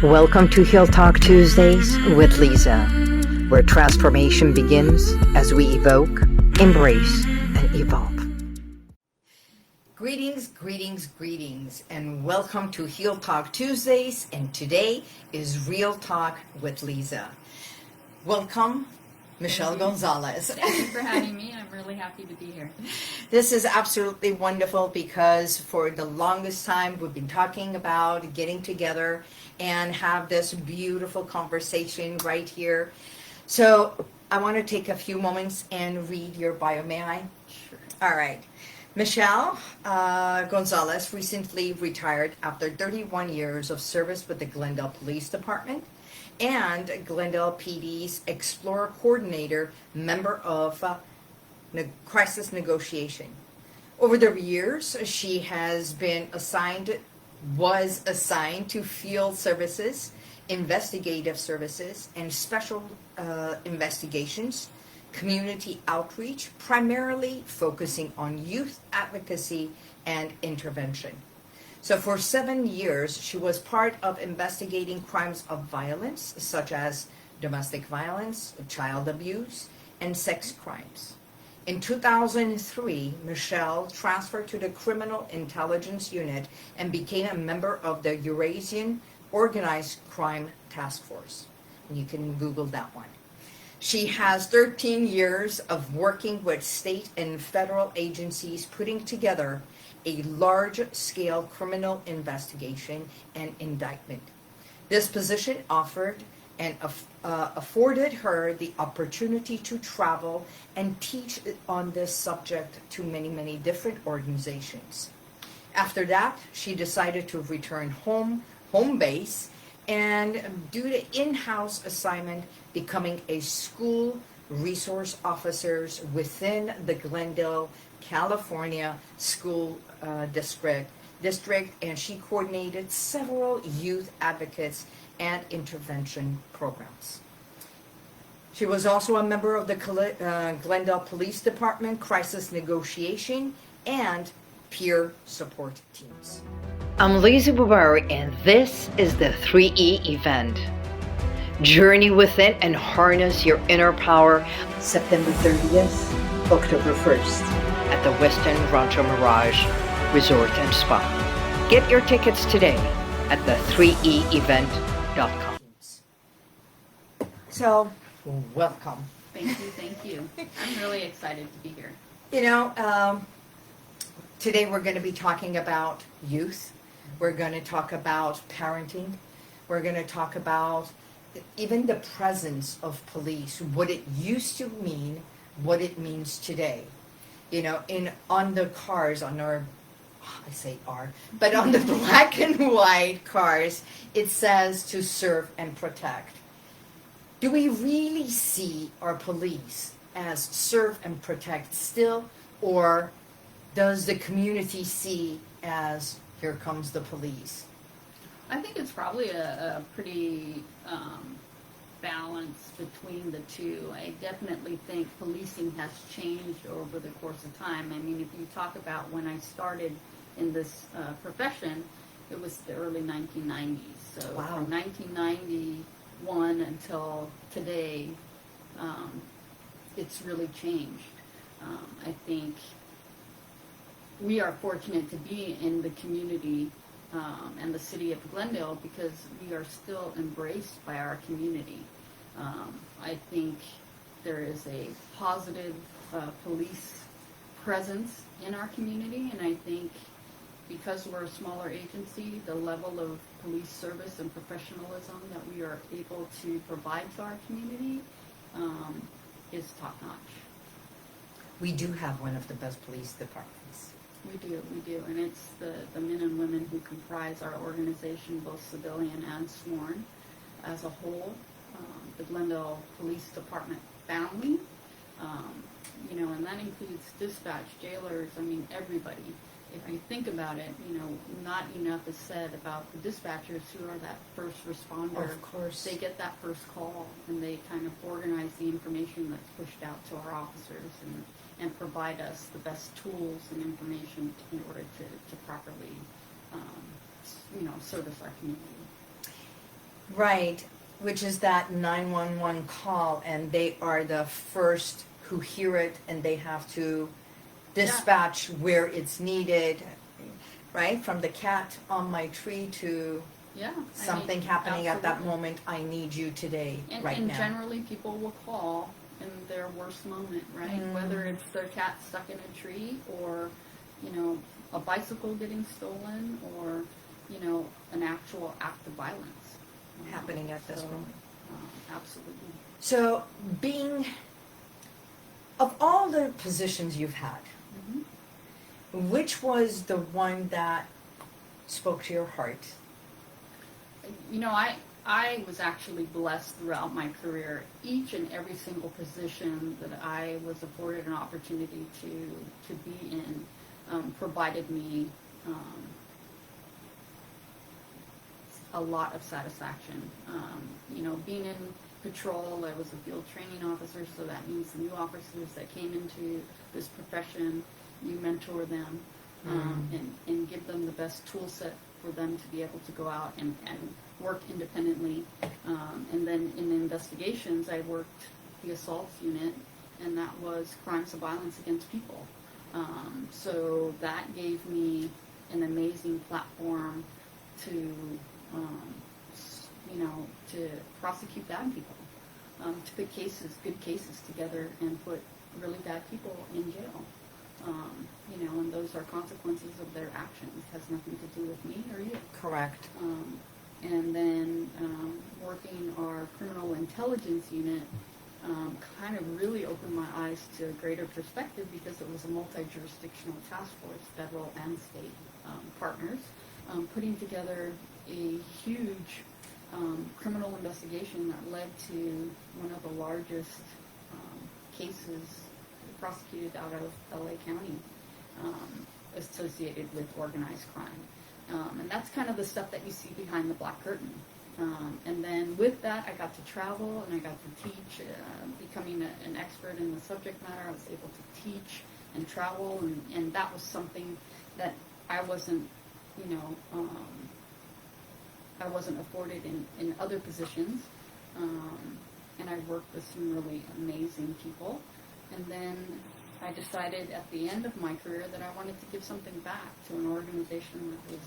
Welcome to Heal Talk Tuesdays with Liza, where transformation begins as we evoke, embrace, and evolve. Greetings, and welcome to Heal Talk Tuesdays, and today is Real Talk with Liza. Welcome, Michelle Gonzalez. Thank you for having me. I'm really happy to be here. This is absolutely wonderful because for the longest time we've been talking about getting together and have this beautiful conversation right here. So I want to take a few moments and read your bio. May I? Sure. All right. Michelle Gonzalez recently retired after 31 years of service with the Glendale Police Department and Glendale PD's Explorer Coordinator, member of Crisis Negotiation. Over the years, she has was assigned to field services, investigative services, and special investigations, community outreach, primarily focusing on youth advocacy and intervention. So for 7 years, she was part of investigating crimes of violence, such as domestic violence, child abuse, and sex crimes. In 2003, Michelle transferred to the Criminal Intelligence Unit and became a member of the Eurasian Organized Crime Taskforce. You can Google that one. She has 13 years of working with state and federal agencies putting together a large-scale criminal investigation and indictment. This position afforded her the opportunity to travel and teach on this subject to many different organizations. After that, she decided to return home base, and do the in-house assignment, becoming a school resource officer within the Glendale, California school district, and she coordinated several youth advocates and intervention programs. She was also a member of the Glendale Police Department Crisis Negotiation and peer support teams. I'm Liza Boubari, and this is the 3E event. Journey within and harness your inner power. September 30th, October 1st, at the Western Rancho Mirage Resort and Spa. Get your tickets today at the 3eevent.com. So, welcome. Thank you. I'm really excited to be here. Today we're going to be talking about youth. We're going to talk about parenting. We're going to talk about even the presence of police, what it used to mean, what it means today. On the cars, on our, I say our, but on the black and white cars, it says to serve and protect. Do we really see our police as serve and protect still, or does the community see as here comes the police? I think it's probably a pretty balance between the two. I definitely think policing has changed over the course of time. I mean, if you talk about when I started in this profession, it was the early 1990s. So wow. From 1991 until today, it's really changed. I think we are fortunate to be in the community and the city of Glendale because we are still embraced by our community. I think there is a positive police presence in our community, and I think because we're a smaller agency, the level of police service and professionalism that we are able to provide to our community is top-notch. We do have one of the best police departments. We do, and it's the men and women who comprise our organization, both civilian and sworn, as a whole. The Glendale Police Department family, and that includes dispatch, jailers, everybody. If you think about it, not enough is said about the dispatchers who are that first responder. Of course. They get that first call, and they kind of organize the information that's pushed out to our officers and provide us the best tools and information in order to properly, service our community. Right, which is that 911 call, and they are the first who hear it, and they have to dispatch where it's needed, right? From the cat on my tree to Yeah. something happening at that absolutely. moment. I need you today, right And now. generally people will call in their worst moment, right? Whether it's their cat stuck in a tree, or, you know, a bicycle getting stolen, or, you know, an actual act of violence Happening at this moment. Absolutely. So, of all the positions you've had, which was the one that spoke to your heart? You know, I was actually blessed throughout my career. Each and every single position that I was afforded an opportunity to be in provided me a lot of satisfaction. You know, being in patrol, I was a field training officer, so that means the new officers that came into this profession, you mentor them and give them the best tool set for them to be able to go out and work independently. And then in investigations, I worked the assaults unit, and that was crimes of violence against people. So that gave me an amazing platform to, you know, to prosecute bad people, to put good cases together and put really bad people in jail. You know, and those are consequences of their actions. It has nothing to do with me or you. Correct. And then working our criminal intelligence unit kind of really opened my eyes to a greater perspective, because it was a multi-jurisdictional task force, federal and state partners, putting together a huge criminal investigation that led to one of the largest cases prosecuted out of LA County associated with organized crime. And that's kind of the stuff that you see behind the black curtain. And then with that, I got to travel and I got to teach, becoming an expert in the subject matter. I was able to teach and travel, and that was something that I wasn't, you know, I wasn't afforded in other positions. And I worked with some really amazing people. And then I decided at the end of my career that I wanted to give something back to an organization that was,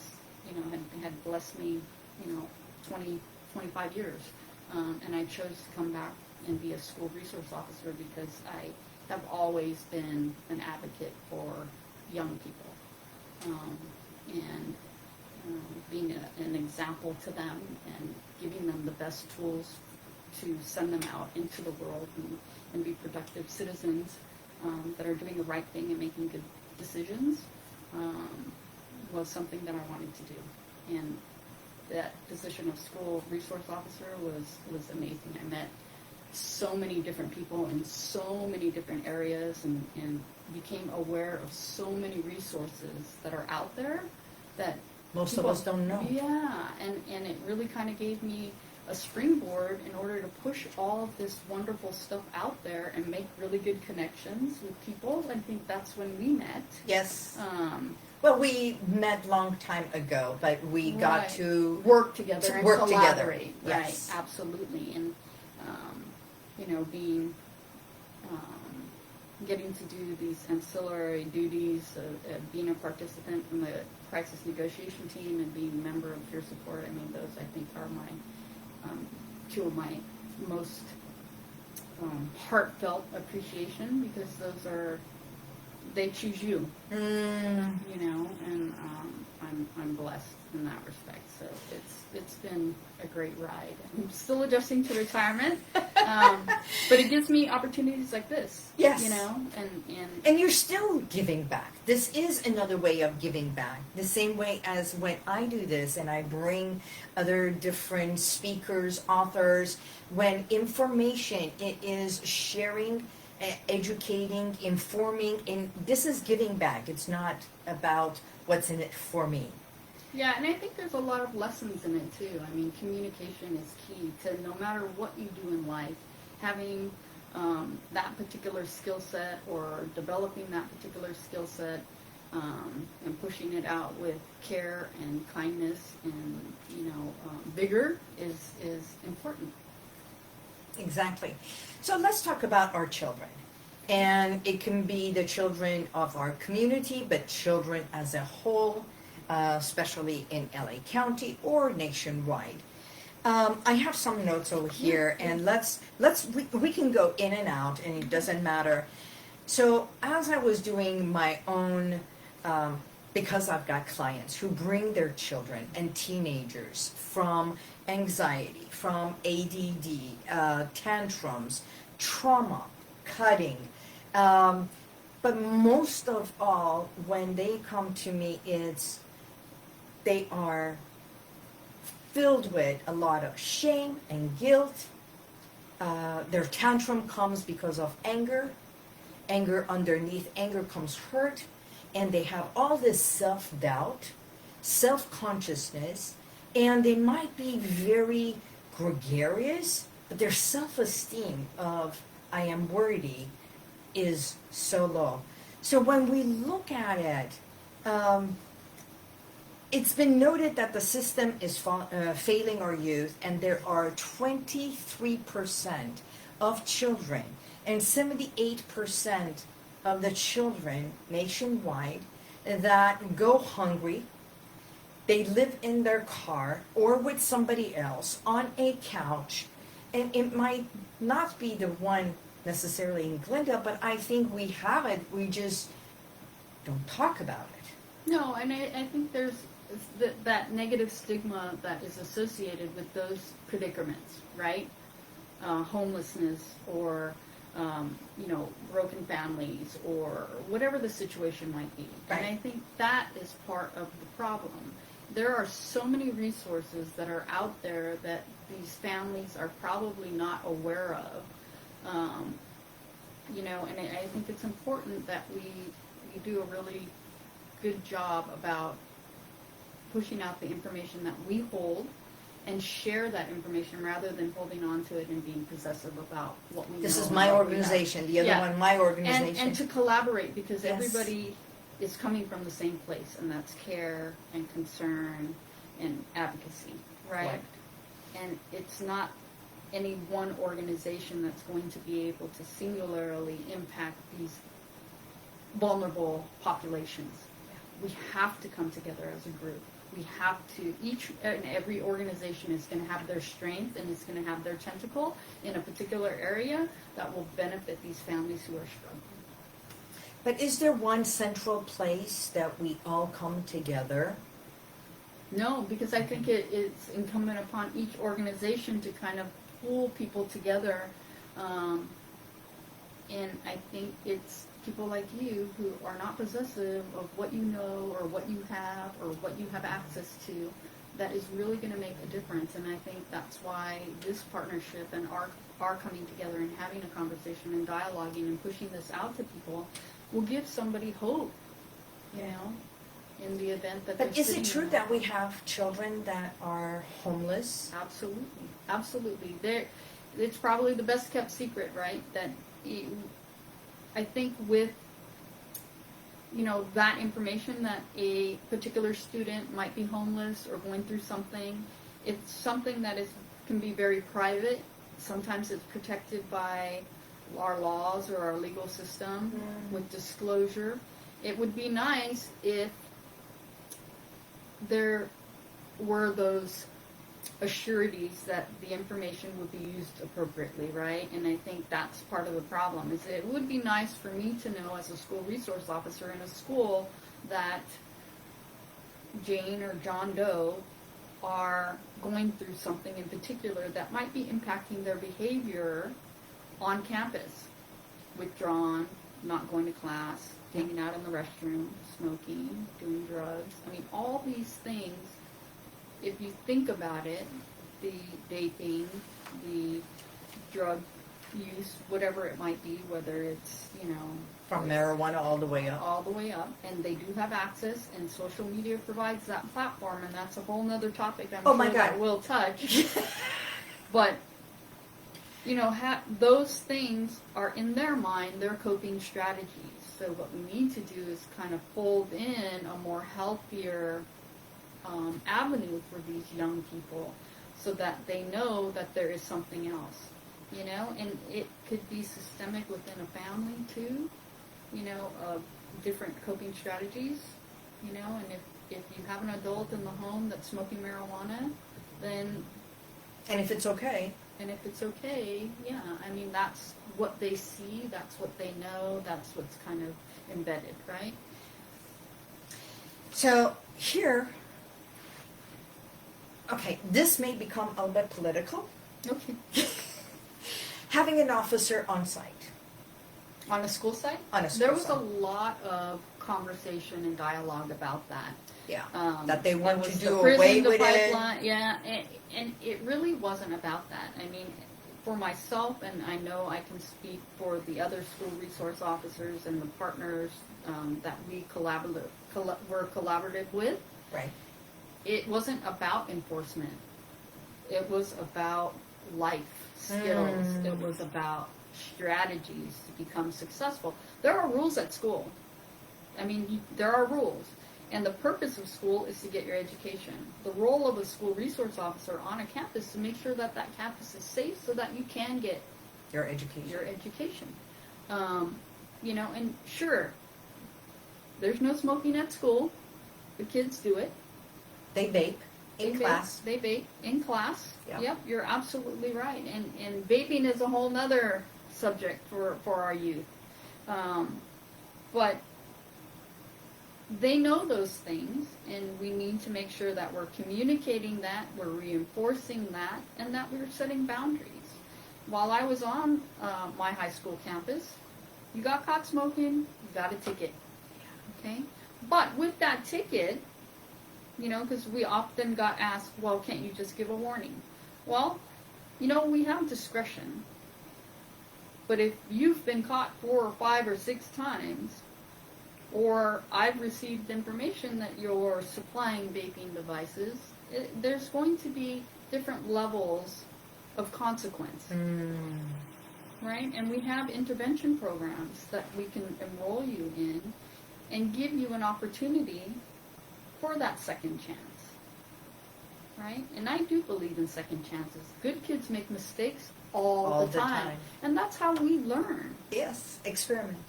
you know, had blessed me, you know, 25 years. And I chose to come back and be a school resource officer because I have always been an advocate for young people. And being an example to them and giving them the best tools to send them out into the world and be productive citizens that are doing the right thing and making good decisions was something that I wanted to do. And that position of school resource officer was amazing. I met so many different people in so many different areas and became aware of so many resources that are out there that most of us don't know. Yeah, and it really kind of gave me a springboard in order to push all of this wonderful stuff out there and make really good connections with people. I think that's when we met. Yes. Well, we met long time ago, but we got to work together and collaborate. Yes. Right, absolutely. And, you know, getting to do these ancillary duties of being a participant in the crisis negotiation team and being a member of peer support. I mean, those I think are my two of my most heartfelt appreciation, because those are, they choose you, you know, and I'm blessed in that respect. So it's been a great ride. I'm still adjusting to retirement, but it gives me opportunities like this. Yes. You know, and you're still giving back. This is another way of giving back. The same way as when I do this and I bring other different speakers, authors, when information, it is sharing, educating, informing, and this is giving back. It's not about what's in it for me. Yeah, and I think there's a lot of lessons in it too. I mean, communication is key to no matter what you do in life, having that particular skill set or developing that particular skill set and pushing it out with care and kindness and, vigor is important. Exactly. So let's talk about our children. And it can be the children of our community, but children as a whole, especially in LA County or nationwide. I have some notes over here, and we can go in and out, and it doesn't matter. So as I was doing my own, because I've got clients who bring their children and teenagers from anxiety, from ADD, tantrums, trauma, cutting, but most of all, when they come to me, they are filled with a lot of shame and guilt. Their tantrum comes because of anger. Underneath anger comes hurt, and they have all this self-doubt, self-consciousness, and they might be very gregarious, but their self-esteem of I am worthy is so low. So when we look at it, it's been noted that the system is failing our youth, and there are 23% of children and 78% of the children nationwide that go hungry. They live in their car or with somebody else on a couch, and it might not be the one necessarily in Glendale, but I think we have it. We just don't talk about it. No, and I think there's that negative stigma that is associated with those predicaments, right? Homelessness or, broken families or whatever the situation might be. Right. And I think that is part of the problem. There are so many resources that are out there that these families are probably not aware of. And I think it's important that we do a really good job about pushing out the information that we hold and share that information rather than holding on to it and being possessive about what we know. This is my organization, the other one, my organization. And to collaborate, because Yes. everybody is coming from the same place, and that's care and concern and advocacy, right? Right. And it's not any one organization that's going to be able to singularly impact these vulnerable populations. We have to come together as a group. We have to, each and every organization is going to have their strength and is going to have their tentacle in a particular area that will benefit these families who are struggling. But is there one central place that we all come together? No, because I think it's incumbent upon each organization to kind of pull people together. And I think it's people like you who are not possessive of what you know or what you have or what you have access to that is really going to make a difference. And I think that's why this partnership and our coming together and having a conversation and dialoguing and pushing this out to people will give somebody hope, in the event that But they're is it sitting true in that we have children that are homeless? Absolutely. It's probably the best kept secret, right? That I think with, that information that a particular student might be homeless or going through something, it's something that can be very private. Sometimes it's protected by our laws or our legal system with disclosure. It would be nice if there were those assurities that the information would be used appropriately, right? And I think that's part of the problem. Is it would be nice for me to know as a school resource officer in a school that Jane or John Doe are going through something in particular that might be impacting their behavior on campus. Withdrawn, not going to class, hanging out in the restroom, smoking, doing drugs. I mean, all these things, if you think about it, the vaping, the drug use, whatever it might be, whether it's, From marijuana all the way up. all the way up, and they do have access, and social media provides that platform, and that's a whole nother topic I'm Oh my sure that God. we'll touch. But you know, those things are in their mind, their coping strategies. So what we need to do is kind of fold in a more healthier avenue for these young people so that they know that there is something else, you know, and it could be systemic within a family too, you know, different coping strategies, you know, and if you have an adult in the home that's smoking marijuana, then... And if it's okay. And if it's okay, yeah, I mean, that's what they see, that's what they know, that's what's kind of embedded, right? So here, okay, this may become a little bit political. Okay. Having an officer on site. On a school site? On a school There was site. a lot of conversation and dialogue about that. Yeah, that they want to the do prison, away the with it. pipeline, yeah, and it really wasn't about that. I mean, for myself, and I know I can speak for the other school resource officers and the partners that we were collaborative with, Right. it wasn't about enforcement. It was about life skills. It was about strategies to become successful. There are rules at school. I mean, there are rules. And the purpose of school is to get your education. The role of a school resource officer on a campus is to make sure that that campus is safe so that you can get Your education. your education. You know, and sure, there's no smoking at school. The kids do it. They vape in class. They vape in class. Yeah. Yep, you're absolutely right. And vaping is a whole nother subject for our youth. But they know those things, and we need to make sure that we're communicating that, we're reinforcing that, and that we're setting boundaries. While I was on my high school campus, you got caught smoking, you got a ticket. Okay? But with that ticket, you know, because we often got asked, well, can't you just give a warning? Well, you know, we have discretion. But if you've been caught 4 or 5 or 6 times, or I've received information that you're supplying vaping devices, there's going to be different levels of consequence. Right? And we have intervention programs that we can enroll you in and give you an opportunity for that second chance. Right? And I do believe in second chances. Good kids make mistakes all the time. And that's how we learn. Yes, experiment.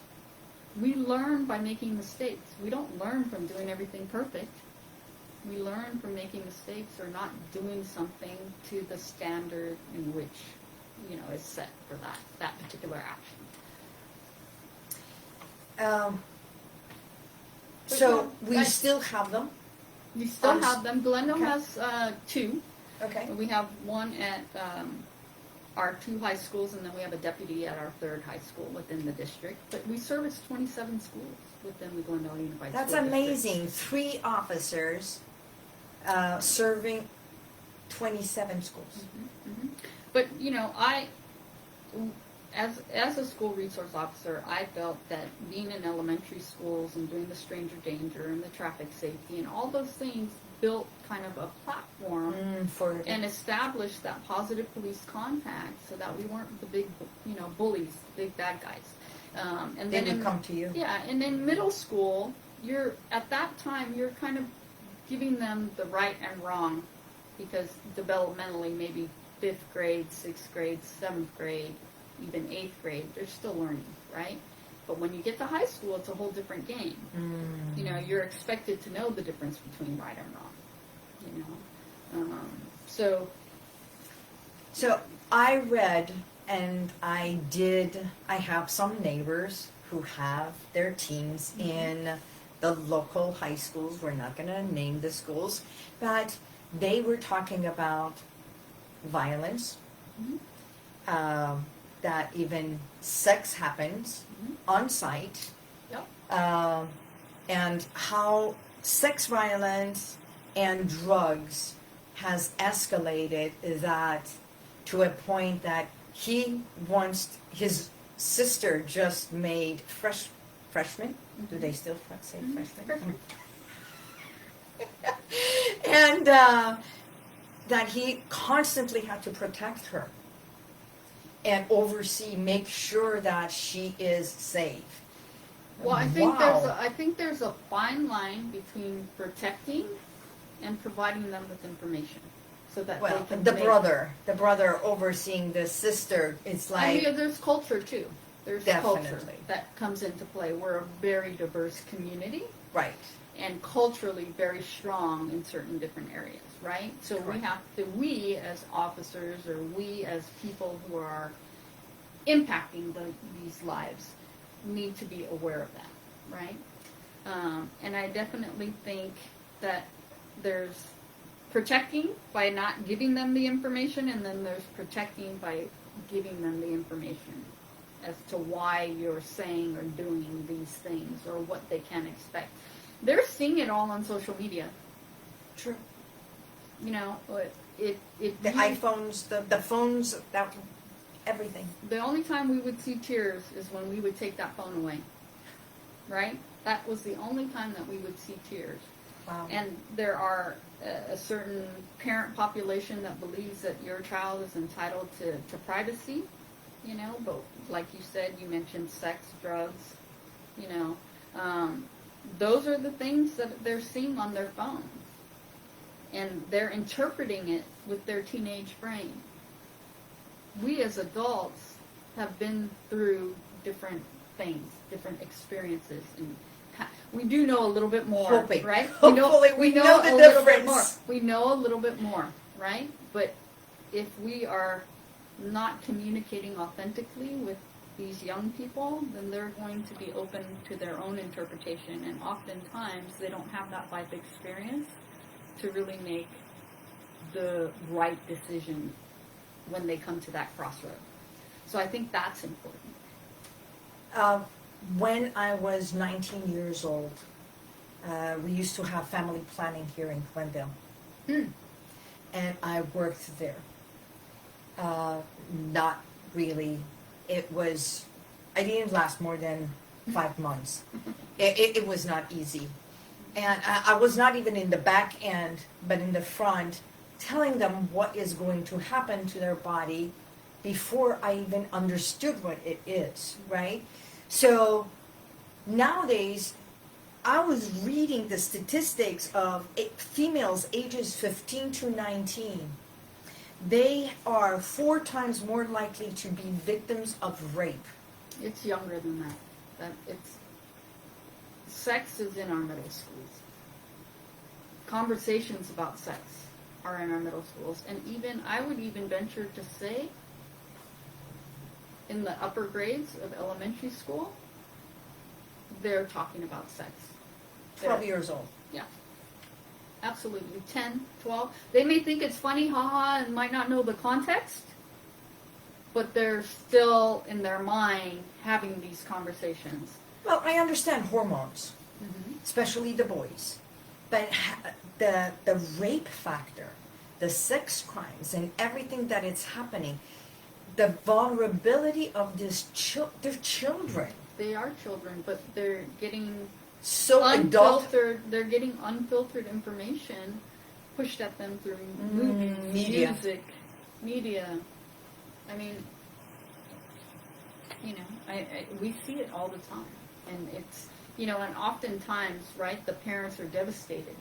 We learn by making mistakes. We don't learn from doing everything perfect. We learn from making mistakes or not doing something to the standard in which, you know, is set for that particular action. So we still have them. We still have them. Glendale has 2. Okay. We have one at our 2 high schools, and then we have a deputy at our 3rd high school within the district. But we service 27 schools within the Glendale Unified That's School amazing. 3 officers serving 27 schools. Mm-hmm. But, you know, as a school resource officer, I felt that being in elementary schools and doing the stranger danger and the traffic safety and all those things built kind of a platform and established that positive police contact so that we weren't the big, you know, bullies, big bad guys. And They then would come to you. Yeah, and in middle school, at that time, you're kind of giving them the right and wrong because developmentally, maybe 5th grade, 6th grade, 7th grade, even 8th grade, they're still learning, right? But when you get to high school, it's a whole different game. You know, you're expected to know the difference between right and wrong. You know, So I read, and I have some neighbors who have their teens in the local high schools. We're not going to name the schools, but they were talking about violence, that even sex happens on site, and how sex violence and drugs has escalated that to a point that his sister just made freshman. Do they still say freshman? And that he constantly had to protect her. and oversee, make sure that she is safe. Well, I think Wow. there's a fine line between protecting and providing them with information, so that Well, they can the make, brother overseeing the sister, it's I like, mean, there's culture too. There's culture Definitely. that comes into play. We're a very diverse community, right, and culturally very strong in certain different areas, right? So Correct. we as officers, or we as people who are impacting these lives, need to be aware of that, right? And I definitely think that there's protecting by not giving them the information, and then there's protecting by giving them the information as to why you're saying or doing these things, or what they can expect. They're seeing it all on social media. true. You know, The really- iPhones, the phones, that everything. the only time we would see tears is when we would take that phone away, right? That was the only time that we would see tears. Wow. And there are a certain parent population that believes that your child is entitled to privacy, you know, but like you said, you mentioned sex, drugs, you know, those are the things that they're seeing on their phone. And they're interpreting it with their teenage brain. We as adults have been through different things, different experiences, and we do know a little bit more, Hoping. right? Hopefully we know the a little bit difference. more. We know a little bit more, right? But if we are not communicating authentically with these young people, then they're going to be open to their own interpretation, and oftentimes they don't have that life experience to really make the right decision when they come to that crossroad. So I think that's important. When I was 19 years old, we used to have family planning here in Glendale. And I worked there. Not really. I didn't last more than 5 months. It was not easy. And I was not even in the back end, but in the front, telling them what is going to happen to their body before I even understood what it is, right? So nowadays, I was reading the statistics of females ages 15 to 19. They are 4 times more likely to be victims of rape. It's younger than that. Sex is in our middle schools. Conversations about sex are in our middle schools, and I would even venture to say, in the upper grades of elementary school, they're talking about sex. 12 years old. Yeah. Absolutely. 10, 12. They may think it's funny, haha, and might not know the context, but they're still, in their mind, having these conversations. Well, I understand hormones, especially the boys, but the rape factor, the sex crimes, and everything that is happening, the vulnerability of their children. They are children, but they're getting So adult unfiltered. They're getting unfiltered information pushed at them through movies, media. music, media. I mean, you know, we see it all the time, and it's, you know, and oftentimes, right, the parents are devastated,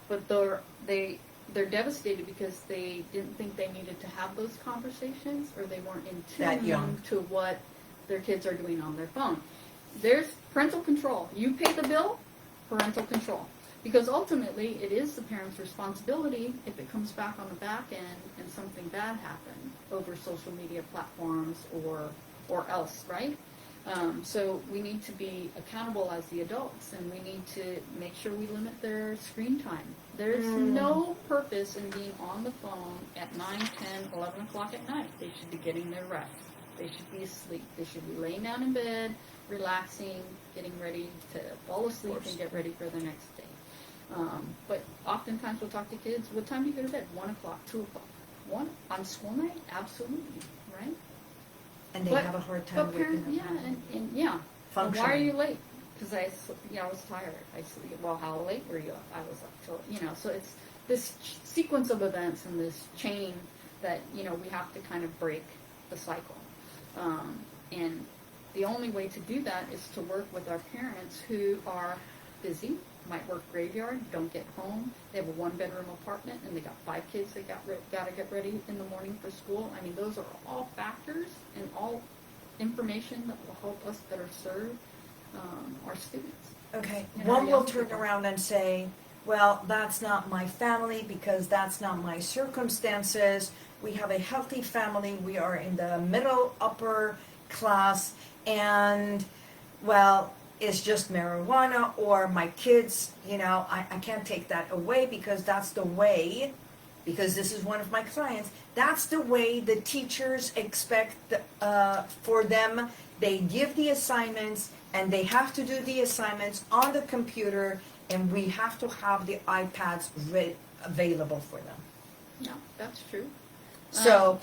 but they're devastated because they didn't think they needed to have those conversations, or they weren't in That tune young. to what their kids are doing on their phone. There's parental control. You pay the bill, parental control. Because ultimately, it is the parent's responsibility if it comes back on the back end and something bad happened over social media platforms or else, right? So we need to be accountable as the adults, and we need to make sure we limit their screen time. There's no purpose in being on the phone at 9, 10, 11 o'clock at night. They should be getting their rest. They should be asleep. They should be laying down in bed, relaxing, getting ready to fall asleep and get ready for the next day. But oftentimes we'll talk to kids, what time do you go to bed? 1 o'clock, 2 o'clock. 1 on school night? Absolutely, right? and they have a hard time waking up. And yeah. Functioning. Why are you late? Because I was tired. Well, how late were you? I was up till, so it's this sequence of events and this chain that, we have to kind of break the cycle. And the only way to do that is to work with our parents who are busy, might work graveyard, don't get home. They have a one-bedroom apartment, and they got 5 kids they got to get ready in the morning for school. I mean, those are all factors and all information that will help us better serve our students. Okay, And our one will young turn people. around and say, well, that's not my family because that's not my circumstances. We have a healthy family. We are in the middle, upper class, and, well, it's just marijuana, or my kids, I can't take that away because that's the way, because this is one of my clients, that's the way the teachers expect for them. They give the assignments, and they have to do the assignments on the computer, and we have to have the iPads available for them. Yeah, that's true. So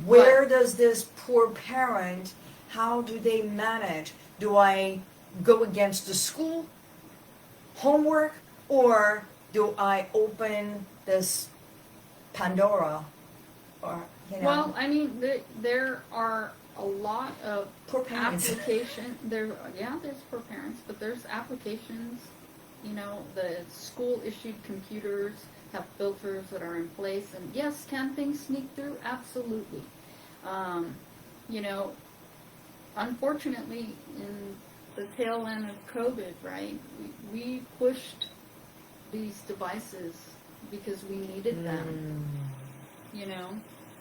where does this poor parent, how do they manage? Do I go against the school homework, or do I open this Pandora? Or Well, I mean, there are a lot of poor parents. application. There's poor parents, but there's applications. The school-issued computers have filters that are in place, and yes, can things sneak through? Absolutely. Unfortunately, in the tail end of COVID, right, we pushed these devices because we needed them.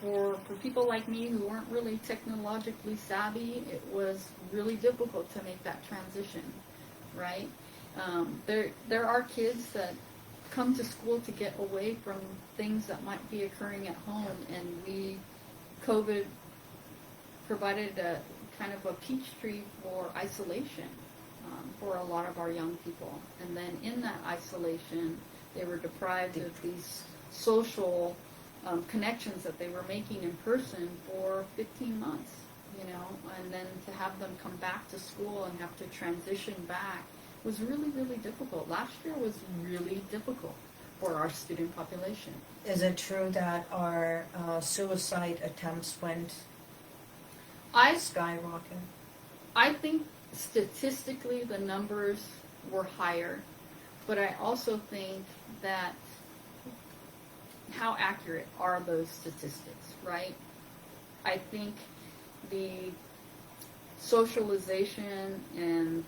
For people like me who weren't really technologically savvy, it was really difficult to make that transition, right? There are kids that come to school to get away from things that might be occurring at home, and COVID provided a kind of a peach tree for isolation for a lot of our young people. And then in that isolation, they were deprived of these social connections that they were making in person for 15 months, and then to have them come back to school and have to transition back was really, really difficult. Last year was really difficult for our student population. Is it true that our suicide attempts went skyrocket? I think statistically the numbers were higher, but I also think that how accurate are those statistics, right? I think the socialization and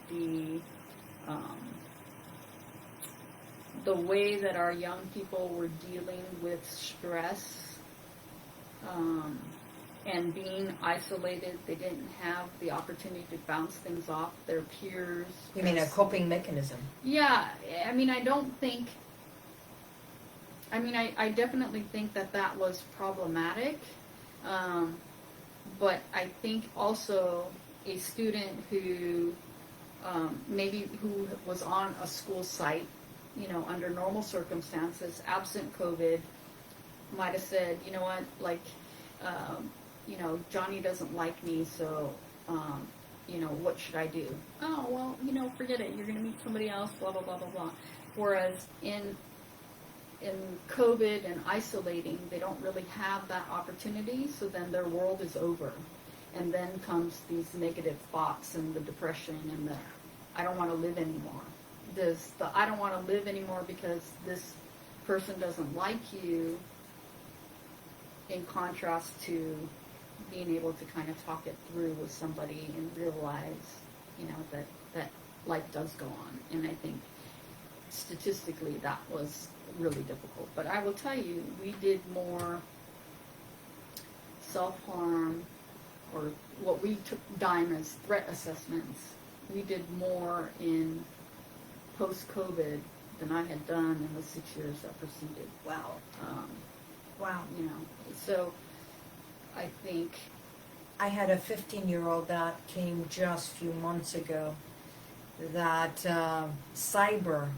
the way that our young people were dealing with stress and being isolated, they didn't have the opportunity to bounce things off their peers. You mean a coping mechanism? Yeah, I mean, I definitely think that was problematic, but I think also a student who who was on a school site, under normal circumstances, absent COVID, might have said, you know what, like, Johnny doesn't like me, so, what should I do? Oh, well, forget it. You're going to meet somebody else, blah, blah, blah, blah, blah. Whereas in COVID and isolating, they don't really have that opportunity, so then their world is over. And then comes these negative thoughts and the depression and the, I don't want to live anymore. I don't want to live anymore because this person doesn't like you, in contrast to being able to kind of talk it through with somebody and realize, that life does go on. And I think statistically that was really difficult. But I will tell you, we did more self-harm, or what we dime as threat assessments. We did more in post-COVID than I had done in the 6 years that preceded. Wow. Wow. So I think I had a 15-year-old that came just a few months ago that cyber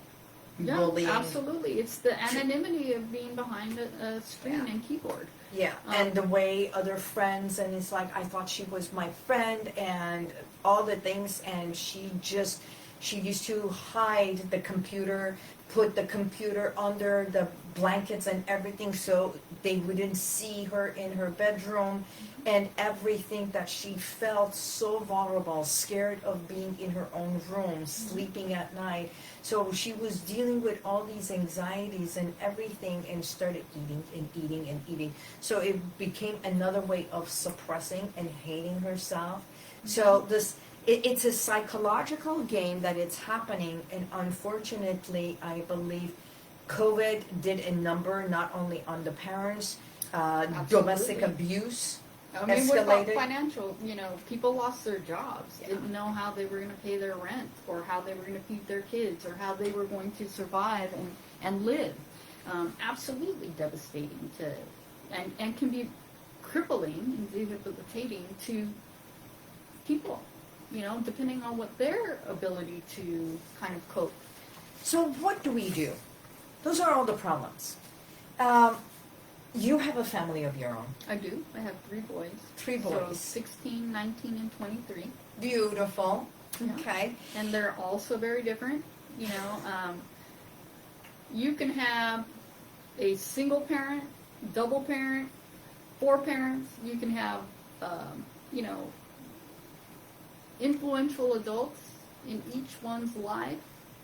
bullying. Yeah, absolutely. It's the anonymity of being behind a screen and keyboard. Yeah, and the way other friends, and it's like, I thought she was my friend and all the things, and she just She used to hide the computer, put the computer under the blankets and everything so they wouldn't see her in her bedroom, and everything that she felt so vulnerable, scared of being in her own room, sleeping at night. So she was dealing with all these anxieties and everything, and started eating and eating and eating. So it became another way of suppressing and hating herself. So it's a psychological game that it's happening, and unfortunately, I believe COVID did a number not only on the parents, domestic abuse. I mean, what about Escalated. financial? You know, people lost their jobs, didn't know how they were going to pay their rent, or how they were going to feed their kids, or how they were going to survive and live. Absolutely devastating and can be crippling and debilitating to people, you know, depending on what their ability to kind of cope. So what do we do? Those are all the problems. You have a family of your own. I do. I have 3 boys. 3 So boys. 16, 19, and 23. Beautiful. Yeah. Okay. And they're also very different. You know, you can have a single parent, double parent, 4 parents. You can have, you know, influential adults in each one's life,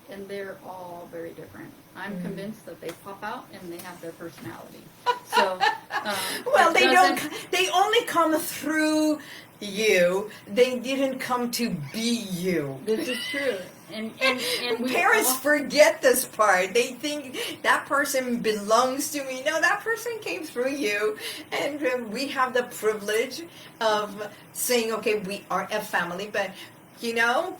and they're all very different. I'm convinced that they pop out and they have their personality. So, well, they only come through you. They didn't come to be you. This is true. And we Parents forget this part. They think that person belongs to me. No, that person came through you. And we have the privilege of saying, okay, we are a family, but, you know...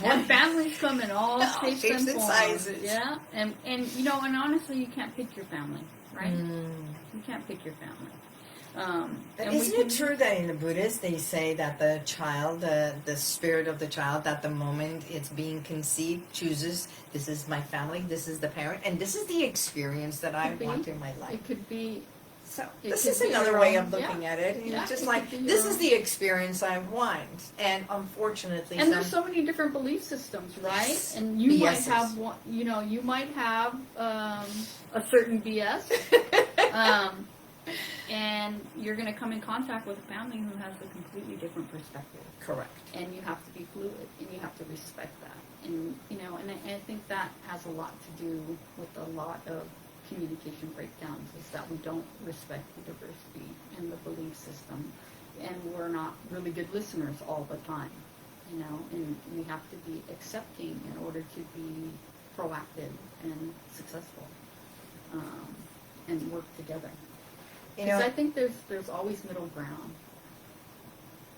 And families come in all shapes and forms. sizes. Yeah, and you know, and honestly, you can't pick your family, right? You can't pick your family. And Isn't it true that in the Buddhists they say that the child, the spirit of the child, at the moment it's being conceived, chooses, this is my family, this is the parent, and this is the experience that I want in my life. It could be. So It this could is be another your way own- of looking at it. Yeah, It's just it like, could be this your is own. the experience I want. And unfortunately, And there's so many different belief systems, right? Yes. And you might BSs. have one, you know, you might have a certain BS, and you're going to come in contact with a family who has a completely different perspective. correct. And you have to be fluid, and you have to respect that. And you know, and I think that has a lot to do with a lot of communication breakdowns, is that we don't respect the diversity in the belief system, and we're not really good listeners all the time, you know, and we have to be accepting in order to be proactive and successful, and work together. You Because know, I think there's always middle ground.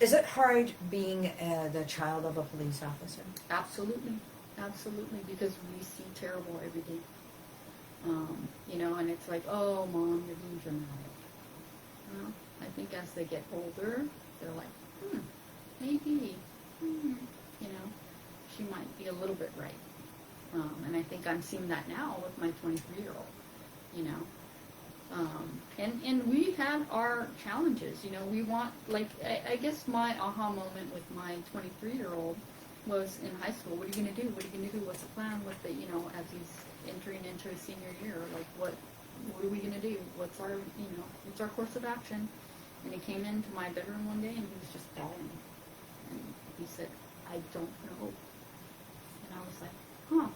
is it hard being the child of a police officer? Absolutely, absolutely, because we see terrible every day. You know, and it's like, oh, Mom, you're being dramatic. Well, I think as they get older, they're like, maybe, you know, she might be a little bit right. And I think I'm seeing that now with my 23-year-old, you know. And we had our challenges, you know, we want, like, I guess my aha moment with my 23-year-old was in high school. What are you going to do? What are you going to do? What's the plan with the, you know, as he's entering into his senior year? Like, what are we going to do? What's our, you know, what's our course of action? And he came into my bedroom one day and he was just bawling. And he said, I don't know. And I was like, huh.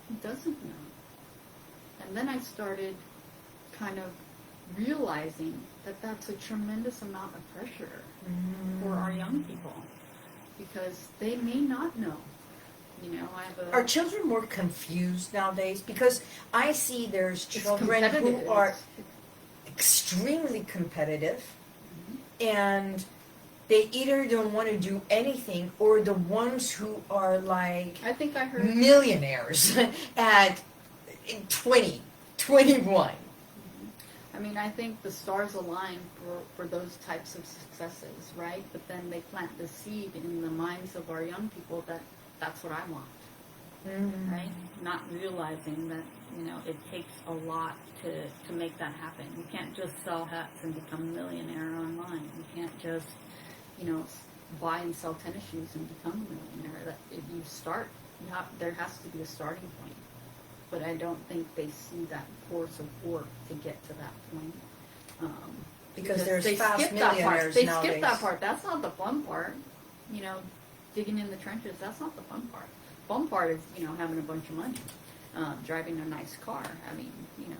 He doesn't know. And then I started kind of realizing that that's a tremendous amount of pressure for our young people, because they may not know. You know, I have a... Are children more confused nowadays? Because I see there's children who competitive. are extremely competitive, and they either don't want to do anything, or the ones who are like I think I heard... millionaires at 20, 21. I mean, I think the stars align for those types of successes, right? But then they plant the seed in the minds of our young people that that's what I want, right? Not realizing that, you know, it takes a lot to make that happen. You can't just sell hats and become a millionaire online. You can't just, you know, buy and sell tennis shoes and become a millionaire. That if you start, there has to be a starting point. But I don't think they see that course of work to get to that point. Because there's they fast skip that part. millionaires They nowadays. skip that part. That's not the fun part. You know, digging in the trenches. That's not the fun part. Fun part is, you know, having a bunch of money, driving a nice car, having, you know,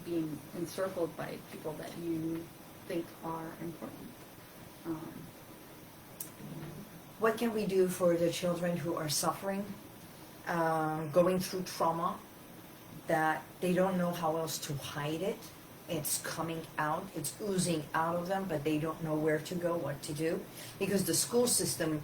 being encircled by people that you think are important. What can we do for the children who are suffering, going through trauma, that they don't know how else to hide it? It's coming out, it's oozing out of them, but they don't know where to go, what to do. Because the school system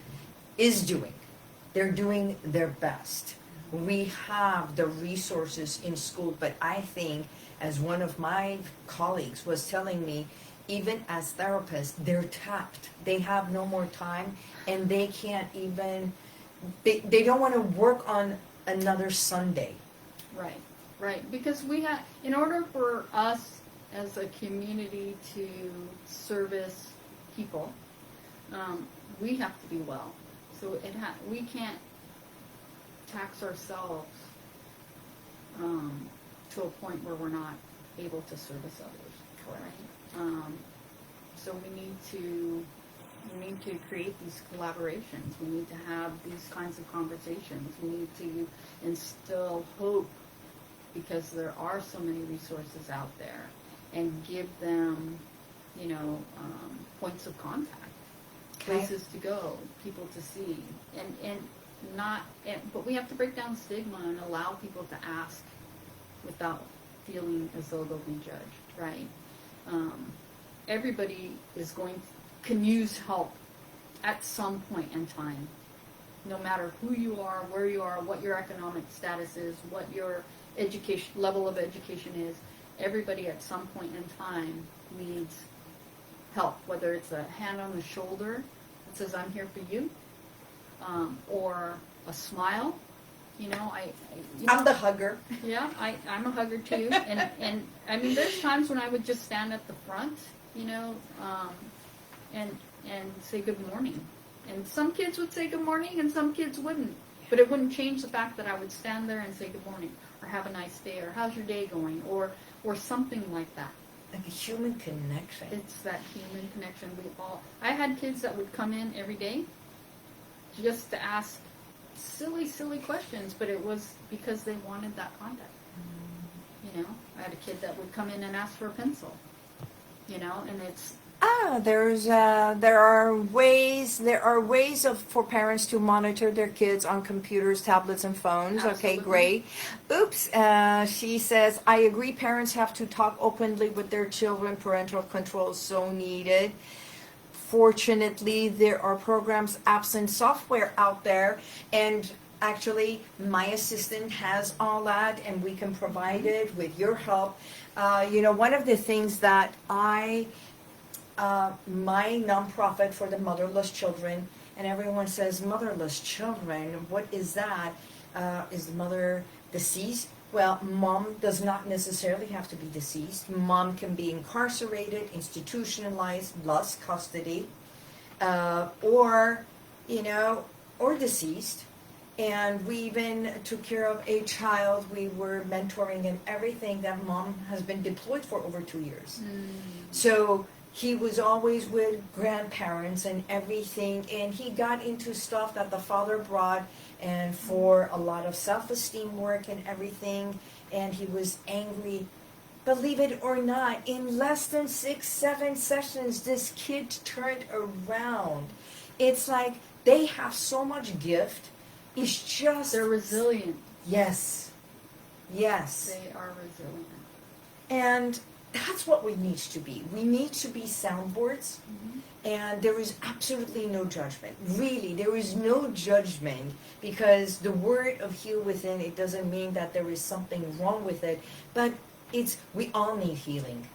they're doing their best. We have the resources in school, but I think, as one of my colleagues was telling me, even as therapists, they're tapped. They have no more time, and they can't even, they don't want to work on another Sunday. Right. Because in order for us as a community to service people, we have to be well. So we can't tax ourselves to a point where we're not able to service others. Right? So we need to create these collaborations. We need to have these kinds of conversations. We need to instill hope, because there are so many resources out there, and give them, you know, points of contact, places to go, people to see, but we have to break down stigma and allow people to ask without feeling as though they'll be judged, right? Everybody can use help at some point in time, no matter who you are, where you are, what your economic status is, what your level of education is. Everybody at some point in time needs help, whether it's a hand on the shoulder that says, I'm here for you, or a smile. You know, I'm the hugger. Yeah, I'm a hugger too. And I mean, there's times when I would just stand at the front, you know, and say good morning. And some kids would say good morning and some kids wouldn't. But it wouldn't change the fact that I would stand there and say good morning, or have a nice day, or how's your day going, or something like that. Like a human connection. It's that human connection. I had kids that would come in every day just to ask silly questions, but it was because they wanted that contact. You know, I had a kid that would come in and ask for a pencil. You know, and it's there are ways for parents to monitor their kids on computers, tablets, and phones. Absolutely. Okay, great. Oops, she says, I agree, parents have to talk openly with their children. Parental control is so needed. Fortunately, there are programs, apps, and software out there, and actually, my assistant has all that, and we can provide it with your help. You know, one of the things that my nonprofit for the motherless children, and everyone says, motherless children, what is that? Is the mother deceased? Well, mom does not necessarily have to be deceased. Mom can be incarcerated, institutionalized, lost custody, or deceased. And we even took care of a child we were mentoring and everything that mom has been deployed for over 2 years. So he was always with grandparents and everything, and he got into stuff that the father brought, and for a lot of self-esteem work and everything, and he was angry. Believe it or not, in less than 6-7 sessions, this kid turned around. It's like they have so much gift. It's just... They're resilient. Yes. Yes. They are resilient. And that's what we need to be. We need to be soundboards. And there is absolutely no judgment. Really, there is no judgment, because the word of HealWithin, it doesn't mean that there is something wrong with it, but we all need healing.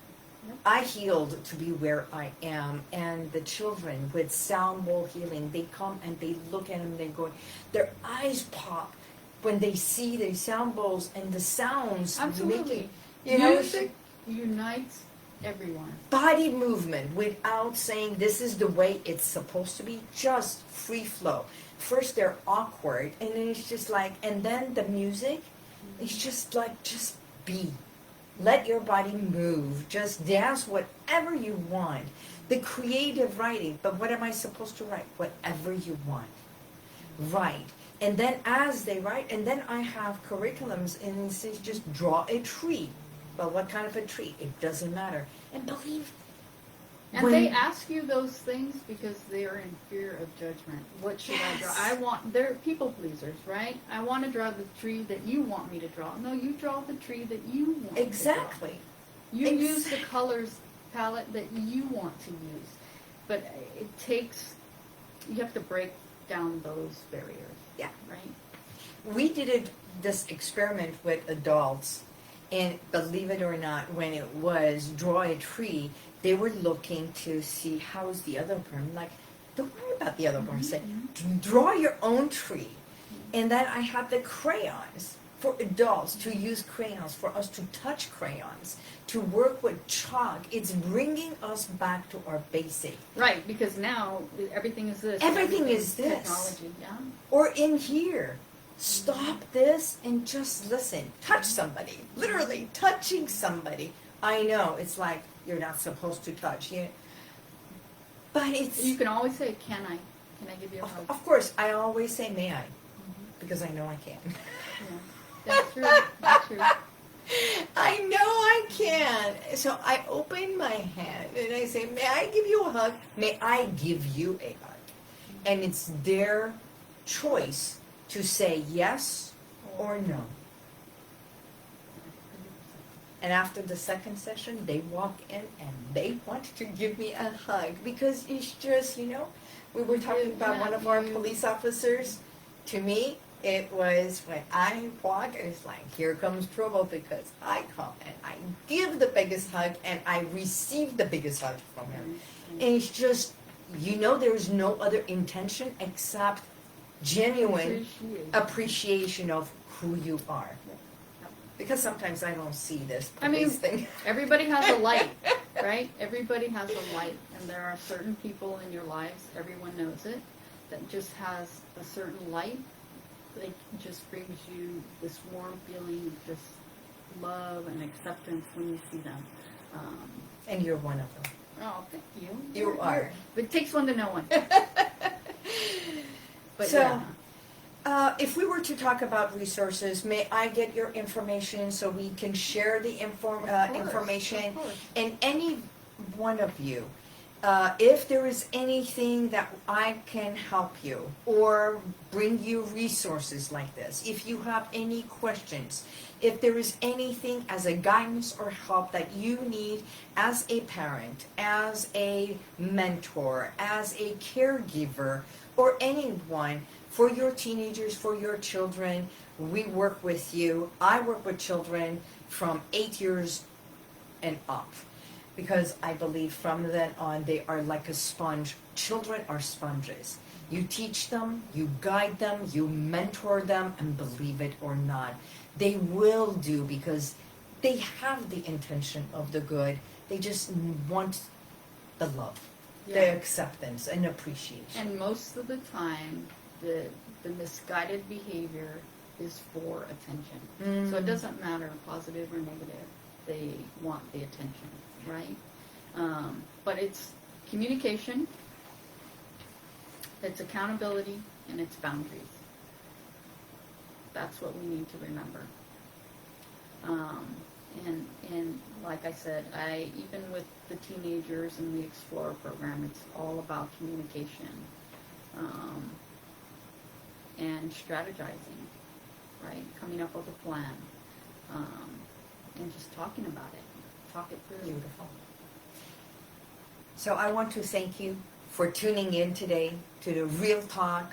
Yep. I healed to be where I am, and the children with sound bowl healing, they come and they look at them, their eyes pop when they see the sound bowls and the sounds. Absolutely. You know, music unites Everyone. Body movement without saying this is the way it's supposed to be, just free flow. First they're awkward, and then it's just like, and then the music, it's just like, just be. Let your body move. Just dance whatever you want. The creative writing, but what am I supposed to write? Whatever you want. Write. And then as they write, and then I have curriculums, and it says just draw a tree. Well, what kind of a tree? It doesn't matter. And believe. And they ask you those things because they are in fear of judgment. What should I draw? They're people pleasers, right? I want to draw the tree that you want me to draw. No, you draw the tree that you want Exactly. to draw. You use the colors palette that you want to use. But it takes, you have to break down those barriers. Yeah. Right? We did this experiment with adults, and believe it or not, when it was draw a tree, they were looking to see how is the other person. Like, don't worry about the other person. Draw your own tree. And then I had the crayons for adults, to use crayons, for us to touch crayons, to work with chalk. It's bringing us back to our basic. Right, because now everything is this. Everything is this. Technology, yeah. Or in here. Stop this and just listen. Touch somebody. Literally touching somebody. I know, it's like you're not supposed to touch. But it's... You can always say, can I give you a hug? Of course, I always say, may I? Because I know I can. Yeah. That's true. That's true. I know I can. So I open my hand and I say, may I give you a hug? May I give you a hug? And it's their choice to say yes or no. And after the second session, they walk in and they want to give me a hug because it's just, we were talking about one of our police officers. To me, it was when I walk, it's like, here comes trouble, because I come and I give the biggest hug and I receive the biggest hug from him. And it's just, there's no other intention except genuine appreciation of who you are. Because sometimes I don't see this thing. Everybody has a light, right? Everybody has a light, and there are certain people in your lives, everyone knows it, that just has a certain light. It just brings you this warm feeling of just love and acceptance when you see them. And you're one of them. Oh, thank you. You are. But it takes one to know one. But so, yeah. If we were to talk about resources, may I get your information so we can share the information? And any one of you, if there is anything that I can help you or bring you resources like this, if you have any questions, if there is anything as a guidance or help that you need as a parent, as a mentor, as a caregiver, or anyone, for your teenagers, for your children, we work with you. I work with children from 8 years and up, because I believe from then on they are like a sponge. Children are sponges. You teach them, you guide them, you mentor them, and believe it or not, they will do, because they have the intention of the good. They just want the love, the acceptance, and appreciation. And most of the time, the misguided behavior is for attention. So it doesn't matter positive or negative. They want the attention, right? But it's communication, it's accountability, and it's boundaries. That's what we need to remember. And like I said, even with the teenagers in the Explorer program, it's all about communication. And strategizing, right? Coming up with a plan, and just talking about it. Talk it through. Beautiful. So I want to thank you for tuning in today to the Real Talk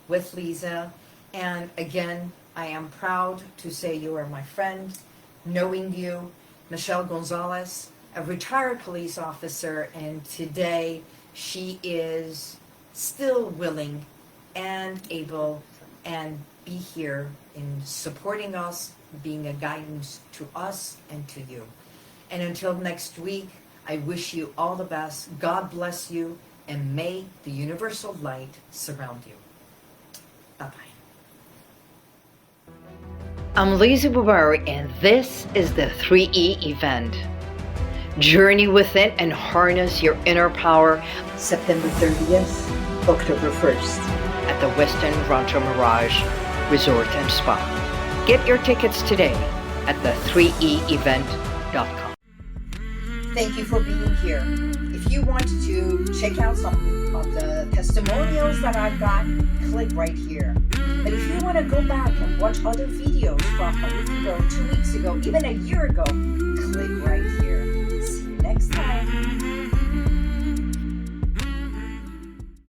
with Liza. And again, I am proud to say you are my friend. Knowing you, Michelle Gonzalez, a retired police officer, and today she is still willing and able and be here in supporting us, being a guidance to us and to you. And until next week, I wish you all the best. God bless you, and may the universal light surround you. Bye-bye. I'm Liza Boubari, and this is the 3E event. Journey within and harness your inner power. September 30th, October 1st, at the Westin Rancho Mirage Resort and Spa. Get your tickets today at the 3eevent.com. Thank you for being here. If you want to check out some of the testimonials that I've got, click right here. But if you want to go back and watch other videos from a week ago, 2 weeks ago, even a year ago, click right here.